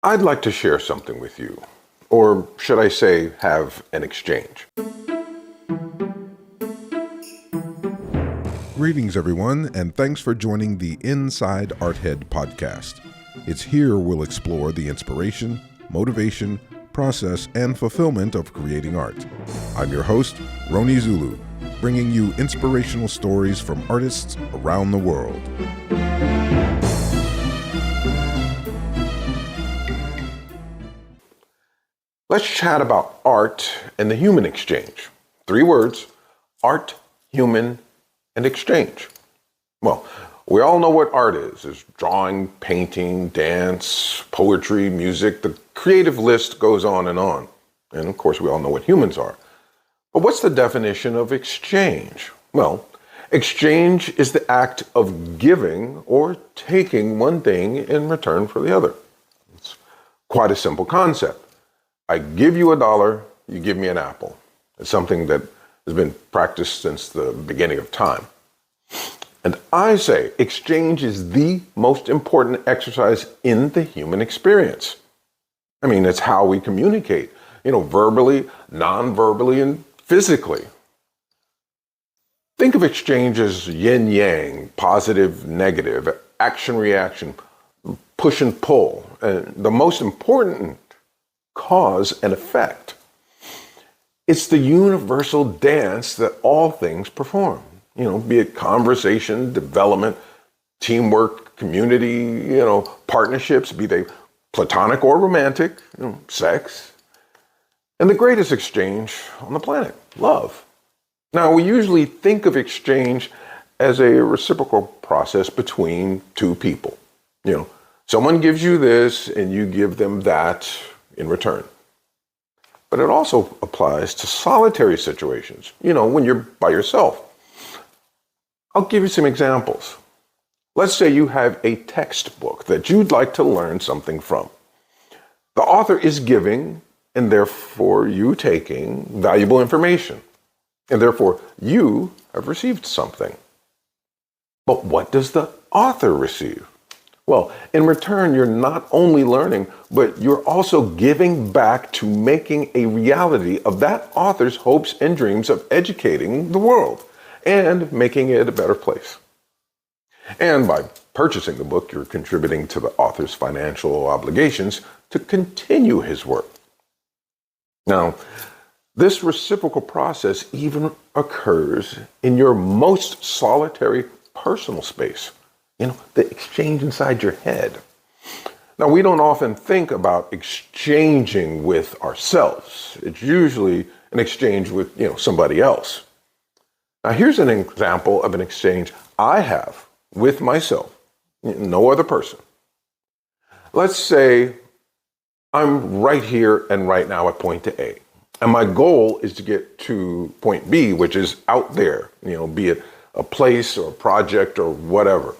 I'd like to share something with you, or should I say, have an exchange. Greetings, everyone, and thanks for joining the Inside Arthead podcast. It's here we'll explore the inspiration, motivation, process, and fulfillment of creating art. I'm your host, Roni Zulu, bringing you inspirational stories from artists around the world. Let's chat about art and the human exchange. 3 words: art, human, and exchange. Well, we all know what art is. It's drawing, painting, dance, poetry, music. The creative list goes on. And of course, we all know what humans are. But what's the definition of exchange? Well, exchange is the act of giving or taking one thing in return for the other. It's quite a simple concept. I give you $1, you give me an apple. It's something that has been practiced since the beginning of time. And I say exchange is the most important exercise in the human experience. I mean, it's how we communicate, verbally, non-verbally, and physically. Think of exchange as yin-yang, positive, negative, action-reaction, push and pull. And the most important, cause and effect. It's the universal dance that all things perform, be it conversation, development, teamwork, community, partnerships, be they platonic or romantic, sex, and the greatest exchange on the planet, love. Now, we usually think of exchange as a reciprocal process between 2 people. Someone gives you this and you give them that in return. But it also applies to solitary situations, when you're by yourself. I'll give you some examples. Let's say you have a textbook that you'd like to learn something from. The author is giving, and therefore you taking, valuable information. And therefore you have received something. But what does the author receive? Well, in return, you're not only learning, but you're also giving back to making a reality of that author's hopes and dreams of educating the world and making it a better place. And by purchasing the book, you're contributing to the author's financial obligations to continue his work. Now, this reciprocal process even occurs in your most solitary personal space. The exchange inside your head. Now, we don't often think about exchanging with ourselves. It's usually an exchange with, somebody else. Now, here's an example of an exchange I have with myself, no other person. Let's say I'm right here and right now at point A. And my goal is to get to point B, which is out there, be it a place or a project or whatever.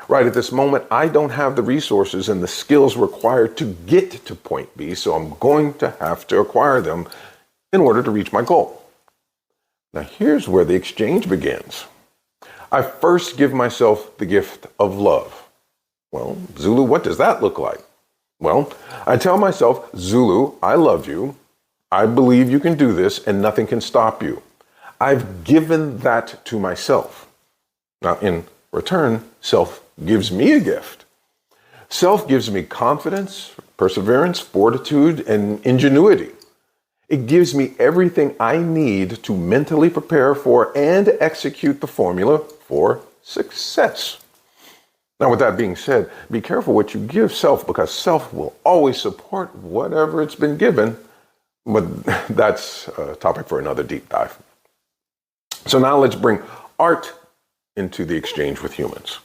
Right at this moment, I don't have the resources and the skills required to get to point B, so I'm going to have to acquire them in order to reach my goal. Now, here's where the exchange begins. I first give myself the gift of love. Well, Zulu, what does that look like? Well, I tell myself, Zulu, I love you. I believe you can do this and nothing can stop you. I've given that to myself. Now, in return, self gives me a gift. Self gives me confidence, perseverance, fortitude, and ingenuity. It gives me everything I need to mentally prepare for and execute the formula for success. Now, with that being said, be careful what you give self, because self will always support whatever it's been given, but that's a topic for another deep dive. So now let's bring art into the exchange with humans.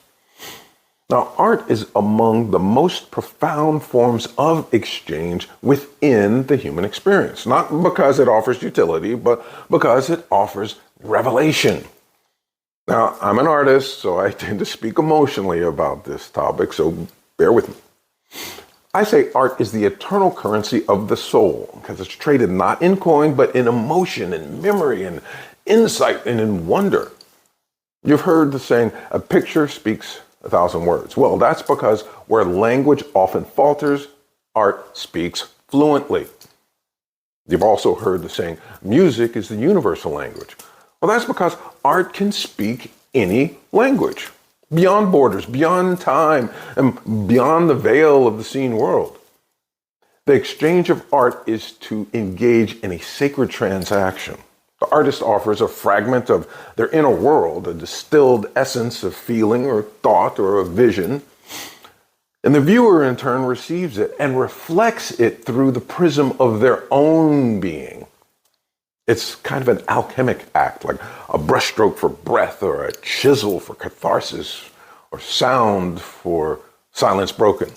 Now, art is among the most profound forms of exchange within the human experience, not because it offers utility, but because it offers revelation. Now, I'm an artist, so I tend to speak emotionally about this topic, so bear with me. I say art is the eternal currency of the soul, because it's traded not in coin, but in emotion and memory and insight and in wonder. You've heard the saying, a picture speaks 1,000 words. Well, that's because where language often falters, art speaks fluently. You've also heard the saying, music is the universal language. Well, that's because art can speak any language, beyond borders, beyond time, and beyond the veil of the seen world. The exchange of art is to engage in a sacred transaction. The artist offers a fragment of their inner world, a distilled essence of feeling or thought or a vision. And the viewer in turn receives it and reflects it through the prism of their own being. It's kind of an alchemic act, like a brushstroke for breath or a chisel for catharsis or sound for silence broken.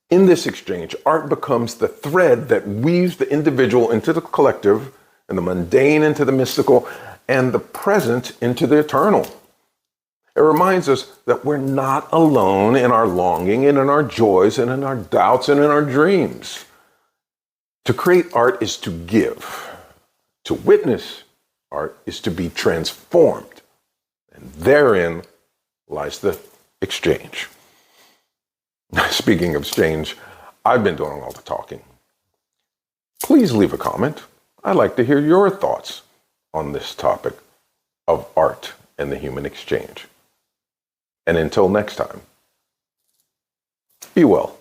In this exchange, art becomes the thread that weaves the individual into the collective, and the mundane into the mystical, and the present into the eternal. It reminds us that we're not alone in our longing and in our joys and in our doubts and in our dreams. To create art is to give. To witness art is to be transformed. And therein lies the exchange. Speaking of exchange, I've been doing all the talking. Please leave a comment. I'd like to hear your thoughts on this topic of art and the human exchange. And until next time, be well.